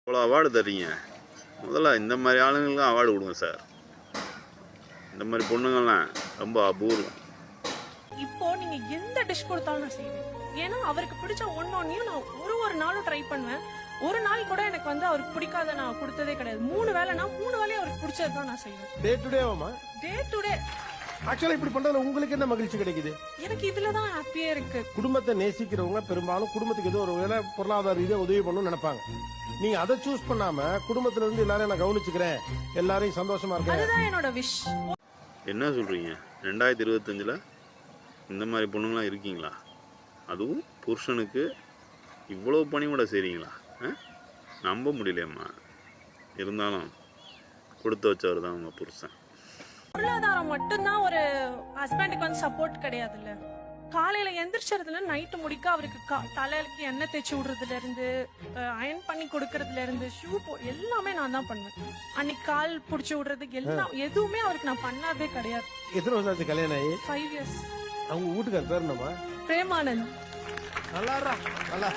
இவ்வளோ அவார்டு தர்றீங்க, முதல்ல இந்த மாதிரி ஆளுங்களுக்கும் அவார்டு கொடுங்க சார். இந்த மாதிரி பொண்ணுங்கள்லாம் ரொம்ப அபூர்வம். இப்போ நீங்க எந்த டிஷ் கொடுத்தாலும் நான் செய்வேன். ஏன்னா அவருக்கு பிடிச்ச ஒன்னொன்னையும் நான் ஒரு நாளும் ட்ரை பண்ணுவேன். ஒரு நாள் கூட எனக்கு அவருக்கு பிடிக்காத நான் கொடுத்ததே கிடையாது. 3 வேளைனா 3 வேளையும் அவருக்கு பிடிச்சது தான் நான் செய்வேன். டே டு டேவாமா? Day to day. ஆக்சுவலா இப்படி பண்றதுல உங்களுக்கு என்ன மகிழ்ச்சி கிடைக்குது? எனக்கு இதுலதான் ஹாப்பியா இருக்கு. குடும்பத்தை நேசிக்கிறவங்க பெரும்பாலும் குடும்பத்துக்கு ஏதோ ஒரு வேலை பொருளாதார ரீதியா உதவி பண்ணணும்னு நினைப்பாங்க. நீங்க அதை சூஸ் பண்ணாம குடும்பத்துல இருந்து எல்லாரையும் நான் கவனிச்சுக்கிறேன், எல்லாரையும் சந்தோஷமா இருக்கேன், அதுதான் என்னோட விஷ். என்ன சொல்றீங்க? 2025ல் இந்த மாதிரி பொண்ணுங்களாம் இருக்கீங்களா? அதுவும் புருஷனுக்கு இவ்வளோ பணிவிட செய்கிறீங்களா? நம்ப முடியலையம்மா. இருந்தாலும் கொடுத்து வச்சவர் தான் உங்கள் புருஷன். பொருளாதாரம் மட்டும்தான் ஒரு ஹஸ்பண்டுக்கு சப்போர்ட் கிடையாதுல்ல. காலையில எந்திரிச்சதுல நைட்டு முடிக்க அவருக்கு தலைக்கு எண்ணெய் தேய்ச்சி விடுறதுல இருந்து அயன் பண்ணி கொடுக்கறதுல இருந்து ஷூ எல்லாமே நான் தான் பண்ணுவேன். அன்னைக்கு கால் புடிச்சு விடுறதுக்கு எல்லாம் எதுவுமே அவருக்கு நான் பண்ணாதே கிடையாது. எத்தனை வருஷம் ஆச்சு கல்யாணம் ஆகி? 5 years. அவங்க வீட்டுக்கார பேர் என்னமா? பிரேமானந்த். நல்லா